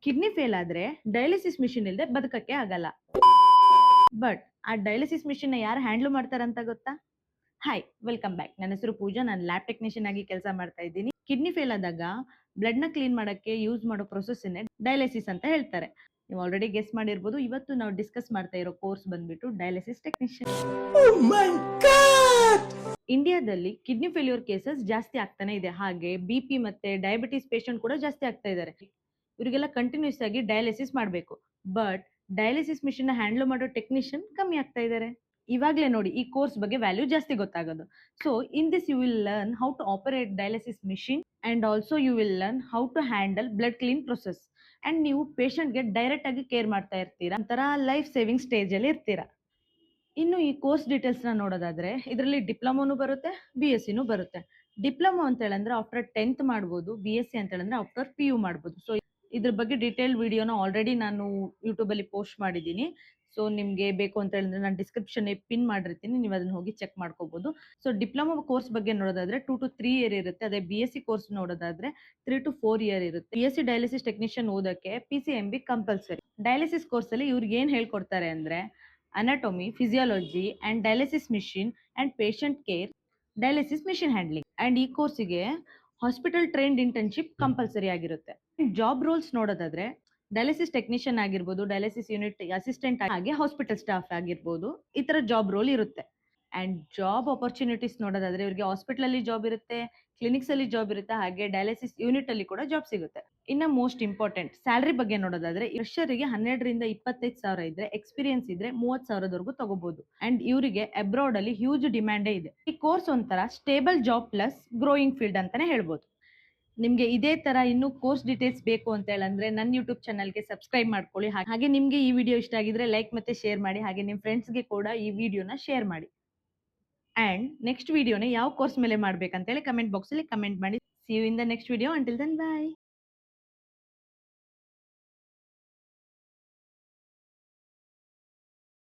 Kidney fail ಆದ್ರೆ dialysis machine ಇಲ್ಲದೆ ಬದುಕಕ್ಕೆ ಆಗಲ್ಲ. ಬಟ್ ಆ ಡಯಾಲಿಸಿಸ್ ಮಿಷಿನ್ ಯಾರು ಹ್ಯಾಂಡಲ್ ಮಾಡ್ತಾರಂತ ಗೊತ್ತಾ? Hi, welcome back. ನನ್ನ ಹೆಸರು ಪೂಜಾ. ನಾನು ಲ್ಯಾಬ್ ಟೆಕ್ನಿಷಿಯನ್ ಆಗಿ ಕೆಲಸ ಮಾಡ್ತಾ ಇದ್ದೀನಿ. ಕಿಡ್ನಿ ಫೇಲ್ ಆದಾಗ ಬ್ಲಡ್ ನ ಕ್ಲೀನ್ ಮಾಡಕ್ಕೆ ಯೂಸ್ ಮಾಡೋ ಪ್ರೊಸೆಸ್ ಡಯಾಲಿಸಿಸ್ ಅಂತ ಹೇಳ್ತಾರೆ. ನೀವು ಆಲ್ರೆಡಿ ಗೆಸ್ ಮಾಡಿರ್ಬೋದು. ಇವತ್ತು ನಾವು ಡಿಸ್ಕಸ್ ಮಾಡ್ತಾ ಇರೋ ಕೋರ್ಸ್ ಬಂದ್ಬಿಟ್ಟು ಡಯಾಲಿಸಿಸ್ ಟೆಕ್ನಿಷಿಯನ್. ಇಂಡಿಯಾದಲ್ಲಿ ಕಿಡ್ನಿ ಫೇಲ್ಯೂರ್ ಕೇಸಸ್ ಜಾಸ್ತಿ ಆಗ್ತಾನೆ ಇದೆ. ಹಾಗೆ ಬಿಪಿ ಮತ್ತೆ ಡಯಾಬಿಟಿಸ್ ಪೇಷಂಟ್ ಕೂಡ ಜಾಸ್ತಿ ಆಗ್ತಾ ಇದ್ದಾರೆ. ಇವರಿಗೆಲ್ಲ ಕಂಟಿನ್ಯೂಸ್ ಆಗಿ ಡಯಾಲಿಸಿಸ್ ಮಾಡಬೇಕು. ಬಟ್ ಡಯಾಲಿಸಿಸ್ ಮಿಷಿನ್ ಹ್ಯಾಂಡಲ್ ಮಾಡೋ ಟೆಕ್ನಿಷಿಯನ್ ಕಮ್ಮಿ ಆಗ್ತಾ ಇದ್ದಾರೆ. ಇವಾಗ್ಲೇ ನೋಡಿ ಈ ಕೋರ್ಸ್ ಬಗ್ಗೆ ವ್ಯಾಲ್ಯೂ ಜಾಸ್ತಿ ಗೊತ್ತಾಗೋದು. So in this you will learn how to operate dialysis machine and also you will learn how to handle blood clean process. And ನೀವು ಪೇಷಂಟ್ಗೆ ಡೈರೆಕ್ಟ್ ಆಗಿ ಕೇರ್ ಮಾಡ್ತಾ ಇರ್ತೀರಾ. ಒಂಥರ ಲೈಫ್ ಸೇವಿಂಗ್ ಸ್ಟೇಜ್ ಅಲ್ಲಿ ಇರ್ತೀರಾ. ಇನ್ನು ಈ ಕೋರ್ಸ್ ಡೀಟೇಲ್ಸ್ ನ ನೋಡೋದಾದ್ರೆ ಇದರಲ್ಲಿ ಡಿಪ್ಲೊಮೋನು ಬರುತ್ತೆ, BSc ಬರುತ್ತೆ. ಡಿಪ್ಲೊಮೊ ಅಂತ ಹೇಳಂದ್ರೆ ಆಫ್ಟರ್ 10th ಮಾಡ್ಬೋದು. BSc ಅಂತ ಹೇಳಂದ್ರೆ ಆಫ್ಟರ್ PU ಮಾಡ್ಬೋದು. ಸೊ ಇದ್ರ ಬಗ್ಗೆ ಡೀಟೇಲ್ ವಿಡಿಯೋನ ಆಲ್ರೆಡಿ ನಾನು ಯೂಟ್ಯೂಬ್ ಅಲ್ಲಿ ಪೋಸ್ಟ್ ಮಾಡಿದ್ದೀನಿ. ಸೊ ನಿಮ್ಗೆ ಬೇಕು ಅಂತ ಹೇಳಿದ್ರೆ ನಾನು ಡಿಸ್ಕ್ರಿಪ್ಷನ್ ಪಿನ್ ಮಾಡಿರ್ತೀನಿ, ನೀವು ಅದನ್ನ ಹೋಗಿ ಚೆಕ್ ಮಾಡ್ಕೋಬಹುದು. ಸೊ ಡಿಪ್ಲೊಮಾ ಕೋರ್ಸ್ ಬಗ್ಗೆ ನೋಡೋದಾದ್ರೆ 2 to 3 ಇಯರ್ ಇರುತ್ತೆ. ಅದೇ BSc ಕೋರ್ಸ್ ನೋಡೋದಾದ್ರೆ 3 to 4 ಇಯರ್ ಇರುತ್ತೆ. BSc ಡಯಾಲಿಸಿಸ್ ಟೆಕ್ನಿಷಿಯನ್ ಓದಕ್ಕೆ PCMB ಕಂಪಲ್ಸರಿ. ಡಯಾಲಿಸಿಸ್ ಕೋರ್ಸ್ ಅಲ್ಲಿ ಇವ್ರಿಗೆ ಏನ್ ಹೇಳ್ಕೊಡ್ತಾರೆ ಅಂದ್ರೆ anatomy, physiology and dialysis machine and patient care, dialysis machine handling. And ಈ ಕೋರ್ಸಿಗೆ ಹಾಸ್ಪಿಟಲ್ ಟ್ರೈನ್ಡ್ ಇಂಟರ್ನ್ಶಿಪ್ ಕಂಪಲ್ಸರಿ ಆಗಿರುತ್ತೆ. ಜಾಬ್ ರೋಲ್ಸ್ ನೋಡೋದಾದ್ರೆ ಡಯಾಲಿಸಿಸ್ ಟೆಕ್ನಿಷಿಯನ್ ಆಗಿರ್ಬೋದು, ಡಯಾಲಿಸಿಸ್ ಯೂನಿಟ್ ಅಸಿಸ್ಟೆಂಟ್ ಹಾಗೆ ಹಾಸ್ಪಿಟಲ್ ಸ್ಟಾಫ್ ಆಗಿರ್ಬೋದು, ಈ ತರ ಜಾಬ್ ರೋಲ್ ಇರುತ್ತೆ. ಅಂಡ್ ಜಾಬ್ ಆಪರ್ಚುನಿಟೀಸ್ ನೋಡೋದಾದ್ರೆ ಇವ್ರಿಗೆ ಹಾಸ್ಪಿಟಲ್ ಅಲ್ಲಿ ಜಾಬ್ ಇರುತ್ತೆ, ಕ್ಲಿನಿಕ್ಸ್ ಅಲ್ಲಿ ಜಾಬ್ ಇರುತ್ತೆ, ಹಾಗೆ ಡಯಾಲಿಸಿಸ್ ಯೂನಿಟ್ ಅಲ್ಲಿ ಕೂಡ ಜಾಬ್ ಸಿಗುತ್ತೆ. ಇನ್ನ ಮೋಸ್ಟ್ ಇಂಪಾರ್ಟೆಂಟ್ ಸ್ಯಾಲರಿ ಬಗ್ಗೆ ನೋಡೋದಾದ್ರೆ ಫ್ರೆಷರಿಗೆ 12 ರಿಂದ 25 ಸಾವಿರ ಇದ್ರೆ, ಎಕ್ಸ್ಪೀರಿಯನ್ಸ್ ಇದ್ರೆ 30 ಸಾವಿರದವರೆಗೂ ತಗೋಬಹುದು. ಅಂಡ್ ಇವರಿಗೆ ಅಬ್ರಾಡ್ ಅಲ್ಲಿ ಹ್ಯೂಜ್ ಡಿಮ್ಯಾಂಡೇ ಇದೆ. ಈ ಕೋರ್ಸ್ ಒಂಥರ stable job plus growing field ಅಂತಾನೆ ಹೇಳ್ಬೋದು. ನಿಮ್ಗೆ ಇದೇ ತರ ಇನ್ನೂ ಕೋರ್ಸ್ ಡೀಟೇಲ್ಸ್ ಬೇಕು ಅಂತ ಹೇಳಂದ್ರೆ ನನ್ನ ಯೂಟ್ಯೂಬ್ ಚಾನಲ್ಗೆ ಸಬ್ಸ್ಕ್ರೈಬ್ ಮಾಡ್ಕೊಳ್ಳಿ. ಹಾಗೆ ನಿಮ್ಗೆ ಈ ವಿಡಿಯೋ ಇಷ್ಟ ಆಗಿದ್ರೆ ಲೈಕ್ ಮತ್ತೆ ಶೇರ್ ಮಾಡಿ. ಹಾಗೆ ನಿಮ್ ಫ್ರೆಂಡ್ಸ್ಗೆ ಕೂಡ ಈ ವಿಡಿಯೋನ ಶೇರ್ ಮಾಡಿ. ಅಂಡ್ ನೆಕ್ಸ್ಟ್ ವಿಡಿಯೋನ ಯಾವ ಕೋರ್ಸ್ ಮೇಲೆ ಮಾಡ್ಬೇಕಂತ ಹೇಳಿ ಕಮೆಂಟ್ ಬಾಕ್ಸ್ ಅಲ್ಲಿ ಕಮೆಂಟ್ ಮಾಡಿ. See you in the next video. Until then by.